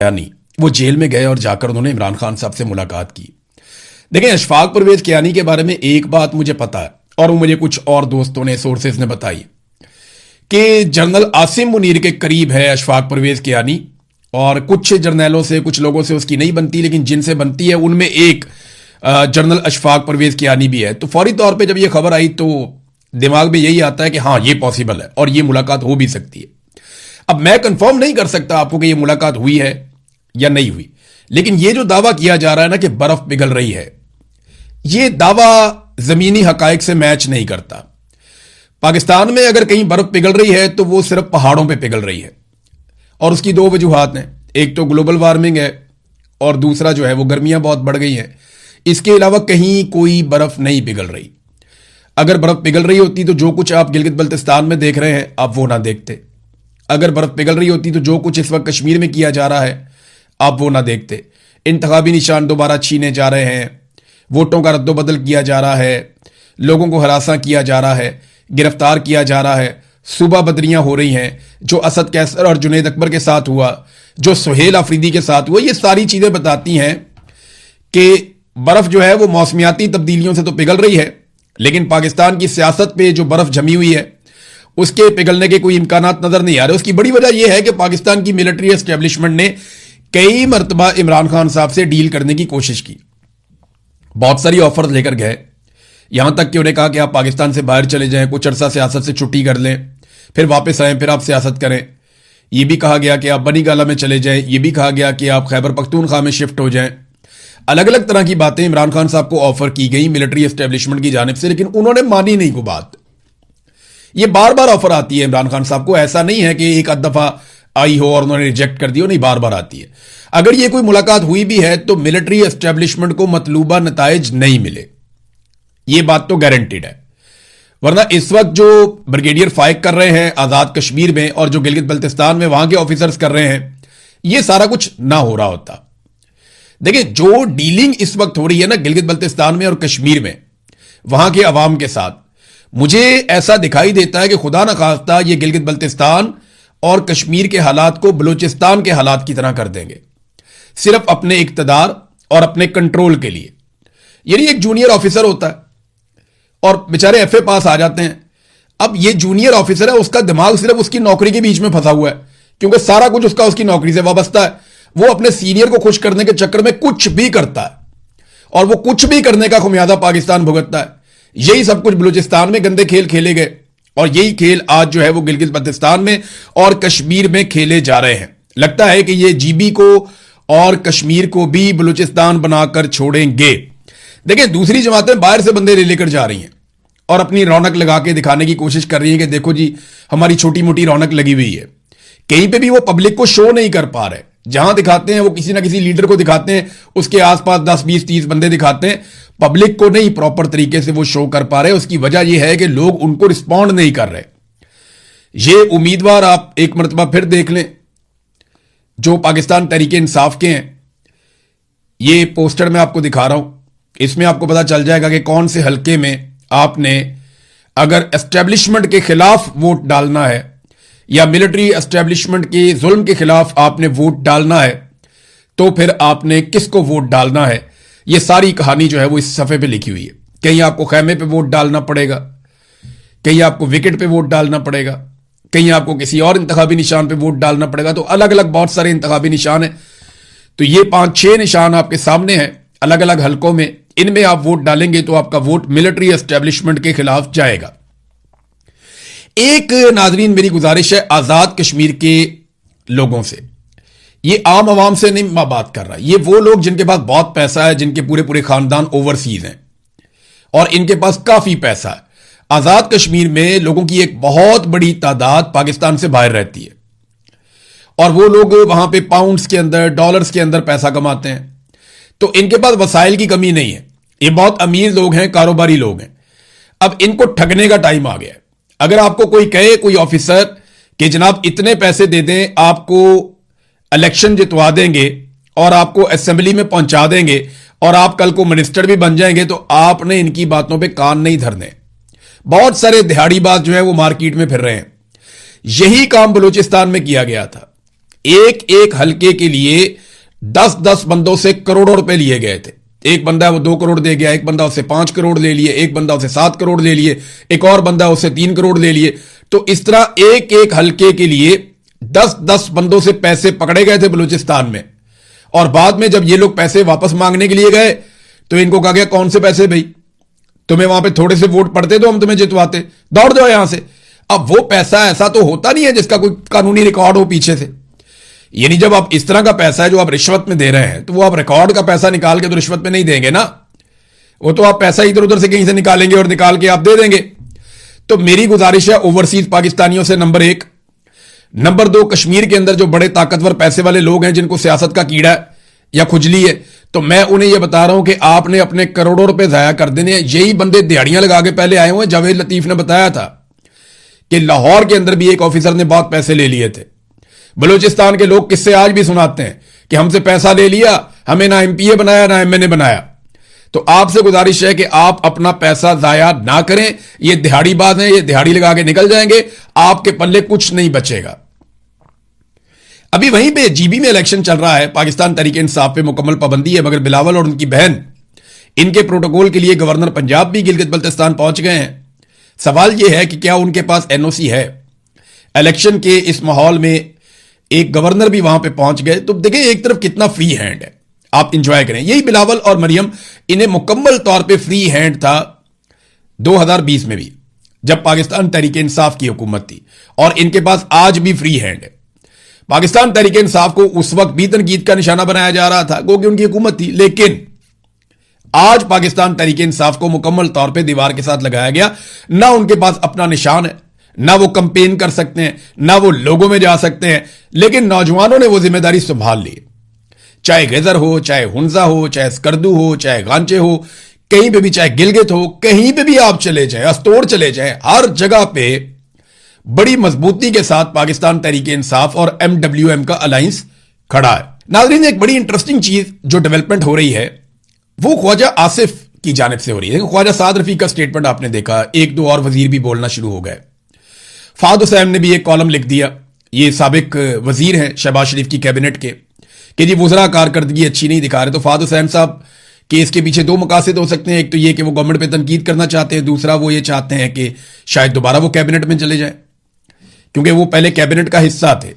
कियानी वो जेल में गए और जाकर उन्होंने इमरान खान साहब से मुलाकात की। देखें, अशफाक परवेज कियानी के बारे में एक बात मुझे पता है और वो मुझे कुछ और दोस्तों ने, सोर्सेज ने बताई कि जनरल आसिम मुनीर के करीब है अशफाक परवेज कियानी, और कुछ जर्नैलों से, कुछ लोगों से उसकी नहीं बनती, लेकिन जिनसे बनती है उनमें एक जनरल अशफाक परवेज कियानी भी है। तो फौरी तौर पे जब ये खबर आई तो दिमाग में यही आता है कि हाँ, ये पॉसिबल है और ये मुलाकात हो भी सकती है। अब मैं कंफर्म नहीं कर सकता आपको कि ये मुलाकात हुई है या नहीं हुई, लेकिन ये जो दावा किया जा रहा है ना कि बर्फ पिघल रही है, ये दावा जमीनी हकायक से मैच नहीं करता। पाकिस्तान में अगर कहीं बर्फ पिघल रही है तो वो सिर्फ पहाड़ों पे पिघल रही है, और उसकी दो वजूहात हैं। एक तो ग्लोबल वार्मिंग है और दूसरा जो है वो गर्मियां बहुत बढ़ गई हैं। इसके अलावा कहीं कोई बर्फ नहीं पिघल रही। अगर बर्फ पिघल रही होती तो जो कुछ आप गिलगित बल्तिस्तान में देख रहे हैं आप वो ना देखते। अगर बर्फ पिघल रही होती तो जो कुछ इस वक्त कश्मीर में किया जा रहा है आप वो ना देखते। इंतखाबी निशान दोबारा छीने जा रहे हैं, वोटों का रद्दोबदल किया जा रहा है, लोगों को हरासा किया जा रहा है, गिरफ्तार किया जा रहा है, सुबह बदरियां हो रही हैं, जो असद कैसर और जुनैद अकबर के साथ हुआ, जो सुहेल अफरीदी के साथ हुआ। ये सारी चीजें बताती हैं कि बर्फ जो है वो मौसमियाती तब्दीलियों से तो पिघल रही है, लेकिन पाकिस्तान की सियासत पे जो बर्फ जमी हुई है उसके पिघलने के कोई इम्कानात नजर नहीं आ रहे। उसकी बड़ी वजह यह है कि पाकिस्तान की मिलिट्री एस्टेब्लिशमेंट ने कई मरतबा इमरान खान साहब से डील करने की कोशिश की, बहुत सारी ऑफर लेकर गए, यहां तक कि उन्हें कहा कि आप पाकिस्तान से बाहर चले जाएं, कुछ अरसा सियासत से छुट्टी कर लें, फिर वापस आएं, फिर आप सियासत करें। यह भी कहा गया कि आप बनी गाला में चले जाएं, यह भी कहा गया कि आप खैबर पख्तूनख्वा में शिफ्ट हो जाएं। अलग अलग तरह की बातें इमरान खान साहब को ऑफर की गई मिलिट्री एस्टेब्लिशमेंट की जानिब से, लेकिन उन्होंने मानी नहीं को बात। यह बार बार ऑफर आती है इमरान खान साहब को, ऐसा नहीं है कि एक आध दफा आई हो और उन्होंने रिजेक्ट कर दी हो, नहीं, बार बार आती है। अगर यह कोई मुलाकात हुई भी है तो मिलिट्री एस्टेब्लिशमेंट को मतलूबा नताइज नहीं मिले, यह बात तो गारंटीड है। वरना इस वक्त जो ब्रिगेडियर फाइक कर रहे हैं आजाद कश्मीर में और जो गिलगित बल्तिस्तान में वहां के ऑफिसर्स कर रहे हैं, यह सारा कुछ ना हो रहा होता। देखिए, जो डीलिंग इस वक्त हो रही है ना गिलगित बल्तिस्तान में और कश्मीर में वहां के अवाम के साथ, मुझे ऐसा दिखाई देता है कि खुदा ना खास्ता ये गिलगित बल्तिस्तान और कश्मीर के हालात को बलूचिस्तान के हालात की तरह कर देंगे, सिर्फ अपने इक्तदार और अपने कंट्रोल के लिए। यानी एक जूनियर ऑफिसर होता है और बेचारे एफए पास आ जाते हैं। अब ये जूनियर ऑफिसर है, उसका दिमाग सिर्फ उसकी नौकरी के बीच में फंसा हुआ है, क्योंकि सारा कुछ उसका उसकी नौकरी से वाबस्ता है। वो अपने सीनियर को खुश करने के चक्कर में कुछ भी करता है, और वो कुछ भी करने का खुमियाजा पाकिस्तान भुगतता है। यही सब कुछ बलूचिस्तान में गंदे खेल खेले गए, और यही खेल आज जो है वो गिलगित बल्तिस्तान में और कश्मीर में खेले जा रहे हैं। लगता है कि ये जीबी को और कश्मीर को भी बलूचिस्तान बनाकर छोड़ेंगे। देखिए, दूसरी जमातें बाहर से बंदे लेकर जा रही हैं और अपनी रौनक लगा के दिखाने की कोशिश कर रही हैं कि देखो जी, हमारी छोटी मोटी रौनक लगी हुई है। कहीं पे भी वो पब्लिक को शो नहीं कर पा रहे। जहां दिखाते हैं वो किसी ना किसी लीडर को दिखाते हैं, उसके आसपास 10 20 30 बंदे दिखाते हैं, पब्लिक को नहीं प्रॉपर तरीके से वो शो कर पा रहे। उसकी वजह यह है कि लोग उनको रिस्पॉन्ड नहीं कर रहे। ये उम्मीदवार आप एक मरतबा फिर देख लें जो पाकिस्तान तहरीक इंसाफ के हैं। ये पोस्टर मैं आपको दिखा रहा हूं, इसमें आपको पता चल जाएगा कि कौन से हलके में आपने अगर एस्टेब्लिशमेंट के खिलाफ वोट डालना है या मिलिट्री एस्टेब्लिशमेंट के जुल्म के खिलाफ आपने वोट डालना है, तो फिर आपने किसको वोट डालना है। यह सारी कहानी जो है वो इस सफ़े पे लिखी हुई है। कहीं आपको खैमे पे वोट डालना पड़ेगा, कहीं आपको विकेट पे वोट डालना पड़ेगा, कहीं आपको किसी और इंतखाबी निशान पे वोट डालना पड़ेगा। तो अलग अलग बहुत सारे इंतखाबी निशान हैं। तो ये 5-6 निशान आपके सामने हैं अलग अलग हलकों में। इनमें आप वोट डालेंगे तो आपका वोट मिलिट्री एस्टेब्लिशमेंट के खिलाफ जाएगा। एक नाजरीन मेरी गुजारिश है आजाद कश्मीर के लोगों से, ये आम आवाम से नहीं मैं बात कर रहा, ये वो लोग जिनके पास बहुत पैसा है, जिनके पूरे पूरे खानदान ओवरसीज हैं और इनके पास काफी पैसा है। आजाद कश्मीर में लोगों की एक बहुत बड़ी तादाद पाकिस्तान से बाहर रहती है और वो लोग वहां पे पाउंड्स के अंदर, डॉलर्स के अंदर पैसा कमाते हैं। तो इनके पास वसाइल की कमी नहीं है, ये बहुत अमीर लोग हैं, कारोबारी लोग हैं। अब इनको ठगने का टाइम आ गया है। अगर आपको कोई कहे, कोई ऑफिसर, कि जनाब इतने पैसे दे दें, आपको इलेक्शन जितवा देंगे और आपको असेंबली में पहुंचा देंगे और आप कल को मिनिस्टर भी बन जाएंगे, तो आपने इनकी बातों पे कान नहीं धरने। बहुत सारे दिहाड़ीबाज जो है वो मार्केट में फिर रहे हैं। यही काम बलूचिस्तान में किया गया था। एक एक हलके के लिए 10-10 बंदों से करोड़ों रुपए लिए गए थे। एक बंदा है वो 2 करोड़ दे गया, एक बंदा उससे 5 करोड़ ले लिए, एक बंदा उससे 7 करोड़ ले लिए, एक और बंदा उससे 3 करोड़ ले लिए। तो इस तरह एक एक हलके के लिए 10-10 बंदों से पैसे पकड़े गए थे बलूचिस्तान में। और बाद में जब ये लोग पैसे वापस मांगने के लिए गए तो इनको कहा गया कौन से पैसे भाई, तुम्हें वहां पे थोड़े से वोट पड़ते तो हम तुम्हें जितवाते, दौड़ जाओ यहां से। अब वो पैसा ऐसा तो होता नहीं है जिसका कोई कानूनी रिकॉर्ड हो पीछे से। यानी जब आप इस तरह का पैसा है जो आप रिश्वत में दे रहे हैं तो वो आप रिकॉर्ड का पैसा निकाल के तो रिश्वत में नहीं देंगे ना, वो तो आप पैसा इधर उधर से कहीं से निकालेंगे और निकाल के आप दे देंगे। तो मेरी गुजारिश है ओवरसीज पाकिस्तानियों से, नंबर 1। नंबर 2, कश्मीर के अंदर जो बड़े ताकतवर पैसे वाले लोग हैं जिनको सियासत का कीड़ा है या खुजली है, तो मैं उन्हें यह बता रहा हूं कि आपने अपने करोड़ों रुपए जाया कर देने। यही बंदे दिहाड़ियां लगा के पहले आए हुए। जावेद लतीफ ने बताया था कि लाहौर के अंदर भी एक ऑफिसर ने बहुत पैसे ले लिए थे। बलूचिस्तान के लोग किससे आज भी सुनाते हैं कि हमसे पैसा ले लिया, हमें ना एमपीए बनाया ना एमएनए बनाया। तो आपसे गुजारिश है कि आप अपना पैसा जाया ना करें। ये दिहाड़ीबाज हैं, ये दिहाड़ी लगा के निकल जाएंगे, आपके पल्ले कुछ नहीं बचेगा। अभी वहीं पे जीबी में इलेक्शन चल रहा है, पाकिस्तान तहरीक इंसाफ पे मुकम्मल पाबंदी है, मगर बिलावल और उनकी बहन इनके प्रोटोकॉल के लिए गवर्नर पंजाब भी गिलगित बल्तिस्तान पहुंच गए हैं। सवाल यह है कि क्या उनके पास एनओसी है। इलेक्शन के इस माहौल में एक गवर्नर भी वहां पे पहुंच गए, तो देखिए एक तरफ कितना फ्री हैंड है, आप इंजॉय करें। यही बिलावल और मरियम, इन्हें मुकम्मल तौर पे फ्री हैंड था 2020 में भी, जब पाकिस्तान तहरीक इंसाफ की हुकूमत थी, और इनके पास आज भी फ्री हैंड है। पाकिस्तान तहरीक इंसाफ को उस वक्त भी तनकीद का निशाना बनाया जा रहा था क्योंकि उनकी हुकूमत थी, लेकिन आज पाकिस्तान तहरीक इंसाफ को मुकम्मल तौर पे दीवार के साथ लगाया गया। ना उनके पास अपना निशान है, ना वो कंपेन कर सकते हैं, ना वो लोगों में जा सकते हैं, लेकिन नौजवानों ने वो जिम्मेदारी संभाल ली। चाहे गजर हो, चाहे हुंजा हो, चाहे स्कर्दू हो, चाहे गांचे हो, कहीं पे भी, चाहे गिलगित हो, कहीं पे भी आप चले जाए, अस्तोड़ चले जाए, हर जगह पे बड़ी मजबूती के साथ पाकिस्तान तहरीक इंसाफ और एमडब्ल्यूएम का अलायंस खड़ा है। नाज़रीन, एक बड़ी इंटरेस्टिंग चीज जो डेवलपमेंट हो रही है वो ख्वाजा आसिफ की जानिब से हो रही है। ख्वाजा साद रफीक का स्टेटमेंट आपने देखा, एक दो और वजीर भी बोलना शुरू हो गए। फाद हुसैन ने भी एक कॉलम लिख दिया, ये साबिक वजीर हैं शहबाज शरीफ की कैबिनेट के, कि जी वज़रा कारकर्दगी अच्छी नहीं दिखा रहे। तो फाद हुसैन साहब के इसके पीछे दो मकासद हो सकते हैं। एक तो ये कि वो गवर्नमेंट पे तनकीद करना चाहते हैं, दूसरा वो ये चाहते हैं कि शायद दोबारा वो कैबिनेट में चले जाए, क्योंकि वो पहले कैबिनेट का हिस्सा थे।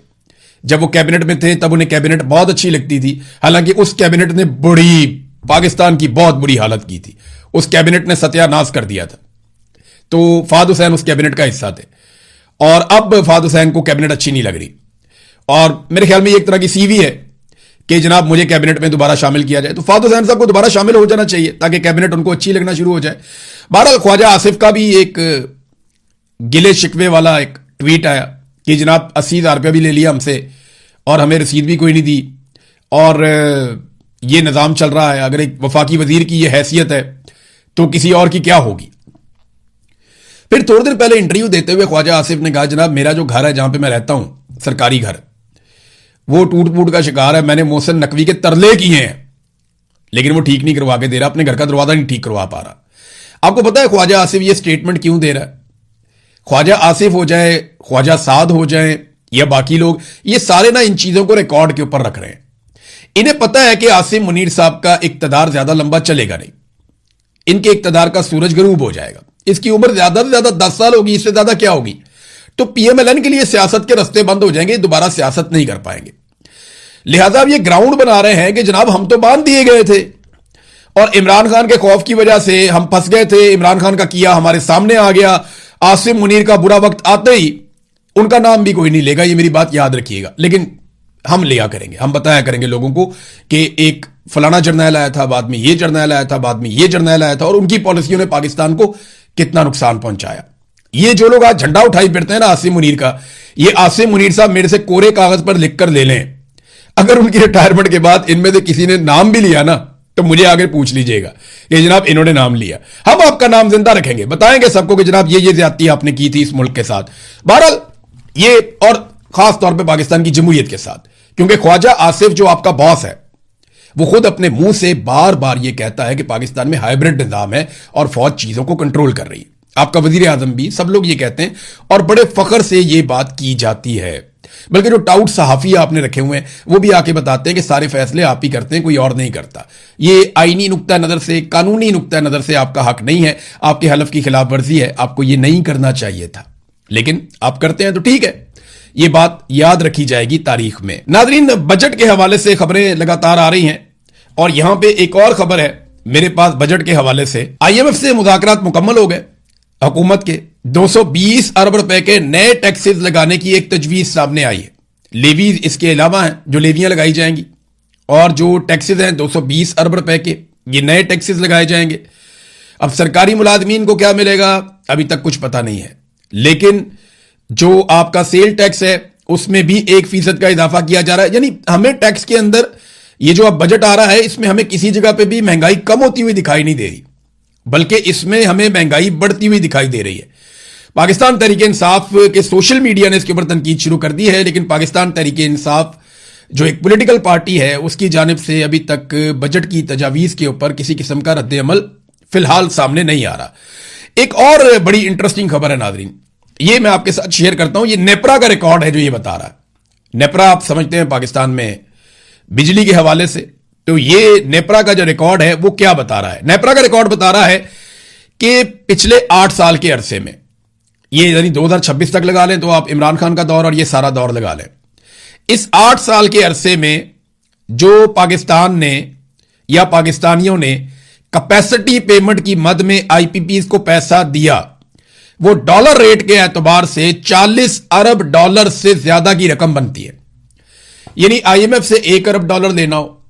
जब वो कैबिनेट में थे तब उन्हें कैबिनेट बहुत अच्छी लगती थी, हालांकि उस कैबिनेट ने बड़ी पाकिस्तान की बहुत बुरी हालत की थी, उस कैबिनेट ने सत्यानाश कर दिया था। तो फाद हुसैन उस कैबिनेट का हिस्सा थे, और अब फाद हुसैन को कैबिनेट अच्छी नहीं लग रही, और मेरे ख्याल में एक तरह की सीवी है कि जनाब मुझे कैबिनेट में दोबारा शामिल किया जाए। तो फाद हुसैन साहब को दोबारा शामिल हो जाना चाहिए ताकि कैबिनेट उनको अच्छी लगना शुरू हो जाए। बहरहाल ख्वाजा आसिफ का भी एक गिले शिकवे वाला एक ट्वीट आया कि जनाब 80,000 रुपया भी ले लिया हमसे और हमें रसीद भी कोई नहीं दी, और ये निज़ाम चल रहा है। अगर एक वफाकी वजीर की ये हैसियत है तो किसी और की क्या होगी। फिर थोड़ी देर पहले इंटरव्यू देते हुए ख्वाजा आसिफ ने कहा, जनाब मेरा जो घर है जहां पे मैं रहता हूं, सरकारी घर, वो टूट फूट का शिकार है। मैंने मोहसिन नकवी के तरले किए हैं, लेकिन वो ठीक नहीं करवा के दे रहा, अपने घर का दरवाजा नहीं ठीक करवा पा रहा। आपको पता है ख्वाजा आसिफ ये स्टेटमेंट क्यों दे रहा है? ख्वाजा आसिफ हो जाए, ख्वाजा साद हो जाए, या बाकी लोग, ये सारे ना इन चीजों को रिकॉर्ड के ऊपर रख रहे हैं। इन्हें पता है कि आसिम मुनीर साहब का इक्तदार ज्यादा लंबा चलेगा नहीं, इनके इक्तदार का सूरज गरूब हो जाएगा। इसकी उम्र ज्यादा से ज्यादा 10 साल होगी, इससे ज्यादा क्या होगी। तो पीएमएलएन के लिए सियासत के रास्ते बंद हो जाएंगे, दोबारा सियासत नहीं कर पाएंगे। लिहाजा अब ये ग्राउंड बना रहे हैं कि जनाब हम तो बांध दिए गए थे और इमरान खान के खौफ की वजह से हम फंस गए थे, इमरान खान का किया हमारे सामने आ गया। आसिम मुनीर का बुरा वक्त आते ही उनका नाम भी कोई नहीं लेगा, ये मेरी बात याद रखिएगा, लेकिन हम लिया करेंगे, हम बताया करेंगे लोगों को कि एक फलाना जर्नैल आया था, बाद में ये जर्नैल आया था, बाद में ये जर्नैल आया था, और उनकी पॉलिसियों ने पाकिस्तान को कितना नुकसान पहुंचाया। ये जो लोग आज झंडा उठाई फिरते हैं ना आसिम मुनीर का, ये आसिम मुनीर साहब मेरे से कोरे कागज पर लिखकर ले लें, अगर उनकी रिटायरमेंट के बाद इनमें से किसी ने नाम भी लिया ना तो मुझे आगे पूछ लीजिएगा कि जनाब इन्होंने नाम लिया, हम आपका नाम जिंदा रखेंगे, बताएंगे सबको कि जनाब ये ज्यादती आपने की थी इस मुल्क के साथ। बहरहाल ये, और खास तौर पे पाकिस्तान की जमहूरियत के साथ, क्योंकि ख्वाजा आसिफ जो आपका बॉस है वो खुद अपने मुंह से बार बार ये कहता है कि पाकिस्तान में हाइब्रिड निजाम है और फौज चीजों को कंट्रोल कर रही है। आपका वजीर आजम भी, सब लोग ये कहते हैं और बड़े फख्र से ये बात की जाती है। बल्कि जो टाउट सहाफी आपने रखे हुए हैं वो भी आके बताते हैं कि सारे फैसले आप ही करते हैं, कोई और नहीं करता। ये आईनी नुक्ता नजर से, कानूनी नुक्ता नजर से आपका हक नहीं है, आपके हलफ की खिलाफ वर्जी है, आपको ये नहीं करना चाहिए था, लेकिन आप करते हैं तो ठीक है। ये बात याद रखी जाएगी तारीख में। नाजरीन, बजट के हवाले से खबरें लगातार आ रही हैं और यहां पे एक और खबर है मेरे पास बजट के हवाले से। आईएमएफ से मुज़ाकरात मुकम्मल हो गए। हुकूमत के 220 अरब रुपए के नए टैक्सेस लगाने की एक तजवीज सामने आई है। लेवीज इसके अलावा हैं जो लेवियां लगाई जाएंगी, और जो टैक्सेस हैं 220 अरब रुपए के, ये नए टैक्सेस लगाए जाएंगे। अब सरकारी मुलाजमीन को क्या मिलेगा अभी तक कुछ पता नहीं है, लेकिन जो आपका सेल टैक्स है उसमें भी 1% का इजाफा किया जा रहा है। यानी हमें टैक्स के अंदर ये जो अब बजट आ रहा है इसमें हमें किसी जगह पे भी महंगाई कम होती हुई दिखाई नहीं दे रही, बल्कि इसमें हमें महंगाई बढ़ती हुई दिखाई दे रही है। पाकिस्तान तहरीक इंसाफ के सोशल मीडिया ने इसके ऊपर तनकीद शुरू कर दी है, लेकिन पाकिस्तान तहरीक इंसाफ जो एक पॉलिटिकल पार्टी है उसकी जानिब से अभी तक बजट की तजावीज़ के ऊपर किसी किस्म का रद्द अमल फिलहाल सामने नहीं आ रहा। एक और बड़ी इंटरेस्टिंग खबर है नाजरीन, ये मैं आपके साथ शेयर करता हूं। ये नेपरा का रिकॉर्ड है जो ये बता रहा है। नेपरा आप समझते हैं पाकिस्तान में बिजली के हवाले से, तो ये नेपरा का जो रिकॉर्ड है वो क्या बता रहा है। नेपरा का रिकॉर्ड बता रहा है कि पिछले 8 साल के अरसे में, ये यानी 2026 तक लगा लें तो आप इमरान खान का दौर और ये सारा दौर लगा लें, इस 8 साल के अरसे में जो पाकिस्तान ने या पाकिस्तानियों ने कैपेसिटी पेमेंट की मद में आईपीपीज को पैसा दिया, वो डॉलर रेट के एतबार से 40 अरब डॉलर से ज्यादा की रकम बनती है। यानी आईएमएफ से 1 अरब डॉलर लेना हो,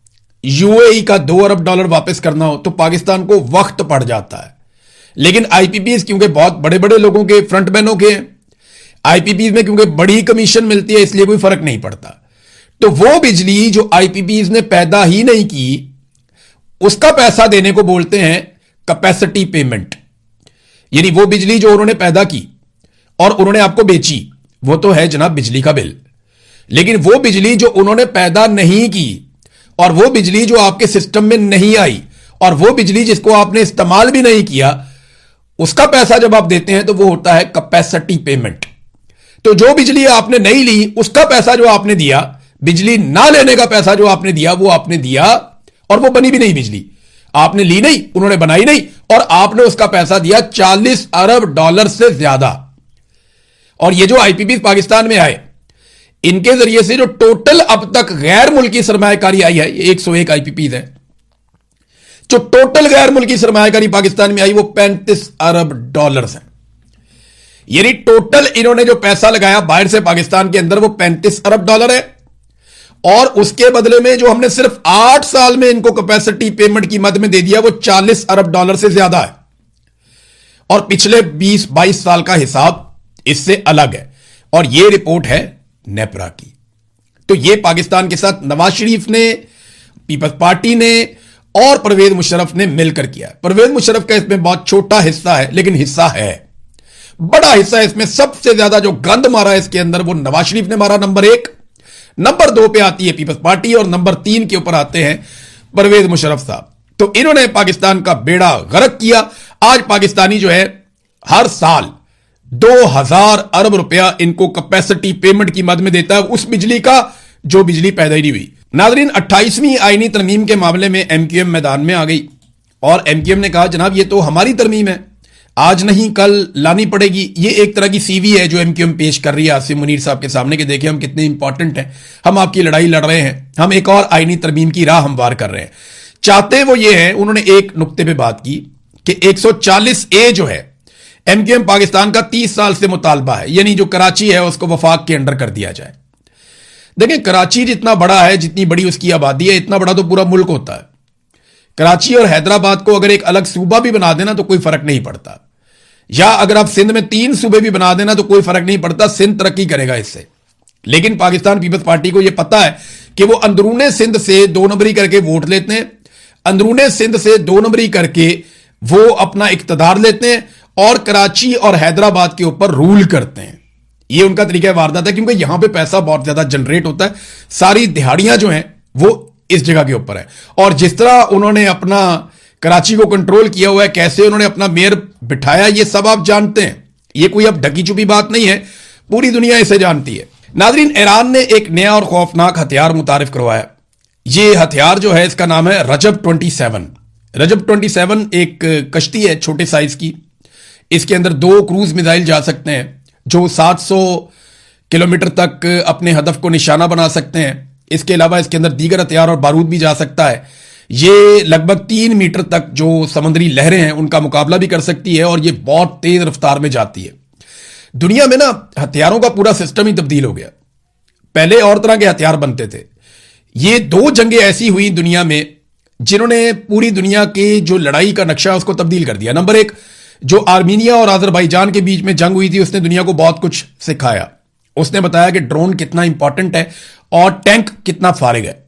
यूएई का 2 अरब डॉलर वापस करना हो तो पाकिस्तान को वक्त पड़ जाता है। लेकिन आईपीपीज क्योंकि बहुत बड़े बड़े लोगों के, फ्रंटमैनों के हैं, आईपीपीज में क्योंकि बड़ी कमीशन मिलती है इसलिए कोई फर्क नहीं पड़ता। तो वो बिजली जो आईपीपीज ने पैदा ही नहीं की उसका पैसा देने को बोलते हैं कैपेसिटी पेमेंट। यानी वो बिजली जो उन्होंने पैदा की और उन्होंने आपको बेची वो तो है जनाब बिजली का बिल, लेकिन वो बिजली जो उन्होंने पैदा नहीं की और वो बिजली जो आपके सिस्टम में नहीं आई और वो बिजली जिसको आपने इस्तेमाल भी नहीं किया, उसका पैसा जब आप देते हैं तो वो होता है कैपेसिटी पेमेंट। तो जो बिजली आपने नहीं ली उसका पैसा जो आपने दिया, बिजली ना लेने का पैसा जो आपने दिया वो आपने दिया और वो बनी भी नहीं बिजली, आपने ली नहीं, उन्होंने बनाई नहीं और आपने उसका पैसा दिया 40 अरब डॉलर से ज्यादा। और ये जो आईपीपी पाकिस्तान में आए इनके जरिए से जो टोटल अब तक गैर मुल्की सरमायाकारी आई है, 101 आईपीपी है, जो टोटल गैर मुल्की सरमायाकारी पाकिस्तान में आई वो 35 अरब डॉलर है। यानी टोटल इन्होंने जो पैसा लगाया बाहर से पाकिस्तान के अंदर वो 35 अरब डॉलर है, और उसके बदले में जो हमने सिर्फ 8 साल में इनको कैपेसिटी पेमेंट की मद में दे दिया वो 40 अरब डॉलर से ज्यादा है। और पिछले 20-22 साल का हिसाब इससे अलग है, और यह रिपोर्ट है नेपरा की। तो यह पाकिस्तान के साथ नवाज शरीफ ने, पीपल्स पार्टी ने और परवेज मुशर्रफ ने मिलकर किया है। परवेज मुशर्रफ का इसमें बहुत छोटा हिस्सा है, लेकिन हिस्सा है, बड़ा हिस्सा है। इसमें सबसे ज्यादा जो गंद मारा है इसके अंदर वो नवाज शरीफ ने मारा, नंबर 1। नंबर 2 पे आती है पीपल्स पार्टी और नंबर 3 के ऊपर आते हैं परवेज मुशर्रफ साहब। तो इन्होंने पाकिस्तान का बेड़ा गर्क किया। आज पाकिस्तानी जो है हर साल 2000 अरब रुपया इनको कैपेसिटी पेमेंट की मद में देता है, उस बिजली का जो बिजली पैदा ही नहीं हुई। नाजरीन, 28वीं आईनी तरमीम के मामले में एमक्यूएम मैदान में आ गई और एमक्यूएम ने कहा जनाब ये तो हमारी तरमीम है, आज नहीं कल लानी पड़ेगी। ये एक तरह की सीवी है जो एमक्यूएम पेश कर रही है आसिम मुनीर साहब के सामने कि देखिए हम कितने इंपॉर्टेंट हैं, हम आपकी लड़ाई लड़ रहे हैं, हम एक और आईनी तरमीम की राह हमवार कर रहे हैं। चाहते वो ये है, उन्होंने एक नुक्ते पे बात की कि 140A जो है एमक्यूएम पाकिस्तान का 30 साल से मुतालबा है, यानी जो कराची है उसको वफाक के अंडर कर दिया जाए। देखिए कराची जितना बड़ा है, जितनी बड़ी उसकी आबादी है, इतना बड़ा तो पूरा मुल्क होता है। कराची और हैदराबाद को अगर एक अलग सूबा भी बना देना तो कोई फर्क नहीं पड़ता, या अगर आप सिंध में 3 सूबे भी बना देना तो कोई फर्क नहीं पड़ता, सिंध तरक्की करेगा इससे। लेकिन पाकिस्तान पीपल्स पार्टी को यह पता है कि वो अंदरूने सिंध से 2 नंबरी करके वोट लेते हैं, अंदरूने सिंध से 2 नंबरी करके वो अपना इक्तदार लेते हैं और कराची और हैदराबाद के ऊपर रूल करते हैं। ये उनका तरीका वारदात है, क्योंकि यहां पे पैसा बहुत ज्यादा जनरेट होता है, सारी दिहाड़ियां जो हैं वो इस जगह के ऊपर है। और जिस तरह उन्होंने अपना कराची को कंट्रोल किया हुआ है, कैसे उन्होंने अपना मेयर बिठाया, ये सब आप जानते हैं। ये कोई अब ढकी छुपी बात नहीं है, पूरी दुनिया इसे जानती है। नाजरीन, ईरान ने एक नया और खौफनाक हथियार मुतारिफ करवाया। ये हथियार जो है इसका नाम है रजब 27। रजब 27 एक कश्ती है छोटे साइज की। इसके अंदर 2 क्रूज मिसाइल जा सकते हैं जो 700 किलोमीटर तक अपने हदफ को निशाना बना सकते हैं। इसके अलावा इसके अंदर दीगर हथियार और बारूद भी जा सकता है। ये लगभग 3 मीटर तक जो समुद्री लहरें हैं उनका मुकाबला भी कर सकती है और ये बहुत तेज रफ्तार में जाती है। दुनिया में ना हथियारों का पूरा सिस्टम ही तब्दील हो गया। पहले और तरह के हथियार बनते थे। ये 2 जंगें ऐसी हुई दुनिया में जिन्होंने पूरी दुनिया की जो लड़ाई का नक्शा है उसको तब्दील कर दिया। नंबर 1, जो आर्मीनिया और अजरबैजान के बीच में जंग हुई थी उसने दुनिया को बहुत कुछ सिखाया। उसने बताया कि ड्रोन कितना इंपॉर्टेंट है और टैंक कितना फारिग है।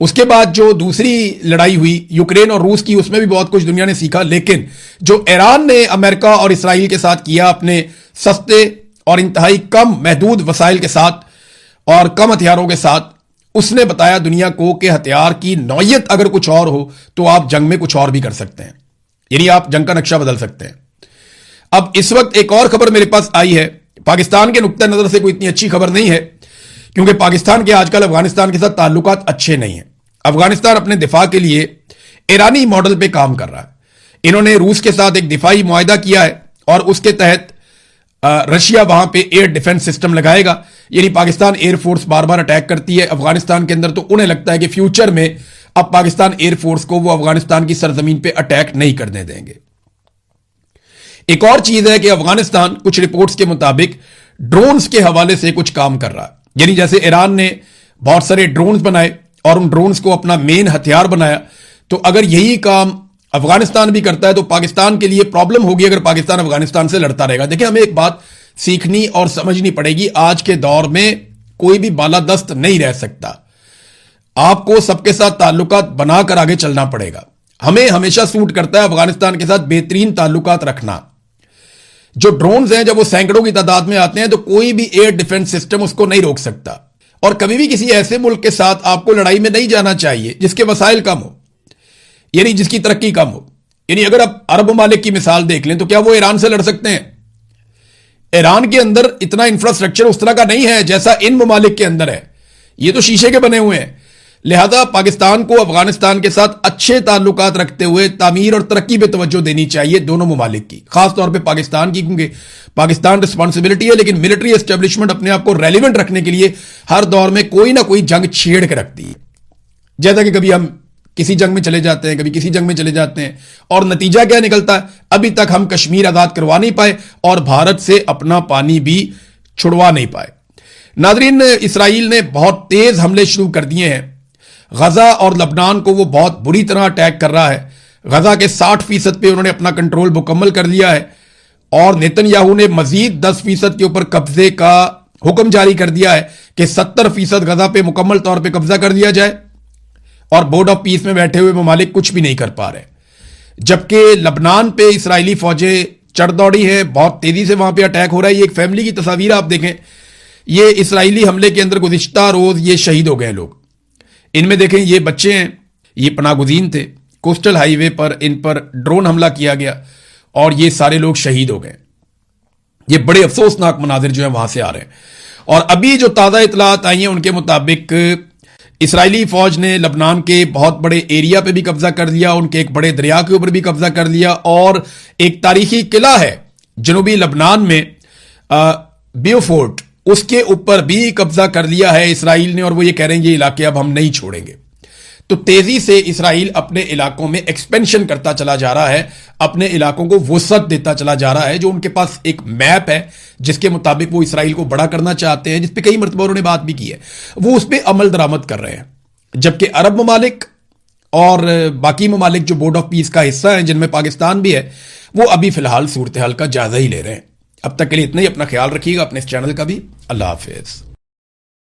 उसके बाद जो दूसरी लड़ाई हुई यूक्रेन और रूस की, उसमें भी बहुत कुछ दुनिया ने सीखा। लेकिन जो ईरान ने अमेरिका और इसराइल के साथ किया अपने सस्ते और इंतहाई कम महदूद वसाइल के साथ और कम हथियारों के साथ, उसने बताया दुनिया को कि हथियार की नौयत अगर कुछ और हो तो आप जंग में कुछ और भी कर सकते हैं, यानी आप जंग का नक्शा बदल सकते हैं। अब इस वक्त एक और खबर मेरे पास आई है। पाकिस्तान के नुक्ता नजर से कोई इतनी अच्छी खबर नहीं है क्योंकि पाकिस्तान के आजकल अफगानिस्तान के साथ ताल्लुकात अच्छे नहीं हैं। अफगानिस्तान अपने दिफा के लिए ईरानी मॉडल पे काम कर रहा है। इन्होंने रूस के साथ एक दिफाई मुआहदा किया है और उसके तहत रशिया वहां पे एयर डिफेंस सिस्टम लगाएगा। यानी पाकिस्तान एयरफोर्स बार बार अटैक करती है अफगानिस्तान के अंदर, तो उन्हें लगता है कि फ्यूचर में अब पाकिस्तान एयरफोर्स को वो अफगानिस्तान की सरजमीन पे अटैक नहीं करने देंगे। एक और चीज है कि अफगानिस्तान कुछ रिपोर्ट्स के मुताबिक ड्रोन्स के हवाले से कुछ काम कर रहा है। यानी जैसे ईरान ने बहुत सारे ड्रोन्स बनाए और उन ड्रोन्स को अपना मेन हथियार बनाया, तो अगर यही काम अफगानिस्तान भी करता है तो पाकिस्तान के लिए प्रॉब्लम होगी अगर पाकिस्तान अफगानिस्तान से लड़ता रहेगा। देखिए, हमें एक बात सीखनी और समझनी पड़ेगी। आज के दौर में कोई भी बालादस्त नहीं रह सकता। आपको सबके साथ ताल्लुकात बनाकर आगे चलना पड़ेगा। हमें हमेशा सूट करता है अफगानिस्तान के साथ बेहतरीन ताल्लुकात रखना। जो ड्रोन्स हैं जब वो सैकड़ों की तादाद में आते हैं तो कोई भी एयर डिफेंस सिस्टम उसको नहीं रोक सकता। और कभी भी किसी ऐसे मुल्क के साथ आपको लड़ाई में नहीं जाना चाहिए जिसके वसाइल कम हो, यानी जिसकी तरक्की कम हो। यानी अगर आप अरब ममालिक की मिसाल देख लें तो क्या वो ईरान से लड़ सकते हैं? ईरान के अंदर इतना इंफ्रास्ट्रक्चर उस तरह का नहीं है जैसा इन ममालिक के अंदर है। ये तो शीशे के बने हुए हैं। लिहाजा पाकिस्तान को अफगानिस्तान के साथ अच्छे ताल्लुकात रखते हुए तामीर और तरक्की पे तवज्जो देनी चाहिए दोनों ममालिक की, खासतौर पे पाकिस्तान की, क्योंकि पाकिस्तान रिस्पॉन्सिबिलिटी है लेकिन मिलिट्री एस्टेब्लिशमेंट अपने आप को रेलिवेंट रखने के लिए हर दौर में कोई ना कोई जंग छेड़ के रखती है। जैसा कि कभी हम किसी जंग में चले जाते हैं, कभी किसी जंग में चले जाते हैं, और नतीजा क्या निकलता है? अभी तक हम कश्मीर आजाद करवा नहीं पाए और भारत से अपना पानी भी छुड़वा नहीं पाए। नाजरीन, इसराइल ने बहुत तेज हमले शुरू कर दिए हैं। गजा और लबनान को वो बहुत बुरी तरह अटैक कर रहा है। गजा के 60% पे उन्होंने अपना कंट्रोल मुकम्मल कर लिया है और नेतन्याहू ने मजीद 10% के ऊपर कब्जे का हुक्म जारी कर दिया है कि 70% गजा पे मुकम्मल तौर पे कब्जा कर दिया जाए। और बोर्ड ऑफ पीस में बैठे हुए ममालिक कुछ भी नहीं कर पा रहे, जबकि लबनान पे इसराइली फौजें चढ़ दौड़ी है, बहुत तेजी से वहां पे अटैक हो रहा है। ये एक फैमिली की तस्वीर आप देखें। ये इसराइली हमले के अंदर गुज़िश्ता रोज ये शहीद हो गए लोग। इनमें देखें ये बच्चे हैं, ये पनागुज़ीन थे। कोस्टल हाईवे पर इन पर ड्रोन हमला किया गया और ये सारे लोग शहीद हो गए। ये बड़े अफसोसनाक मनाजिर जो है वहां से आ रहे हैं। और अभी जो ताज़ा इतलात आई हैं उनके मुताबिक इसराइली फौज ने लबनान के बहुत बड़े एरिया पे भी कब्जा कर लिया, उनके एक बड़े दरिया के ऊपर भी कब्जा कर लिया, और एक तारीखी किला है जनूबी लबनान में बियोफोर्ट, उसके ऊपर भी कब्जा कर लिया है इसराइल ने। और वो ये कह रहे हैं ये इलाके अब हम नहीं छोड़ेंगे। तो तेजी से इसराइल अपने इलाकों में एक्सपेंशन करता चला जा रहा है, अपने इलाकों को वसअत देता चला जा रहा है। जो उनके पास एक मैप है जिसके मुताबिक वो इसराइल को बड़ा करना चाहते हैं, जिसपे कई मरतबा उन्होंने बात भी की है, वो उस पर अमल दरामद कर रहे हैं। जबकि अरब ममालिक और बाकी ममालिक जो बोर्ड ऑफ पीस का हिस्सा है जिनमें पाकिस्तान भी है, वो अभी फिलहाल सूरत हाल का जायजा ही ले रहे हैं। अब तक के लिए इतना ही। अपना ख्याल रखिएगा, अपने इस चैनल का भी। अल्लाह हाफिज।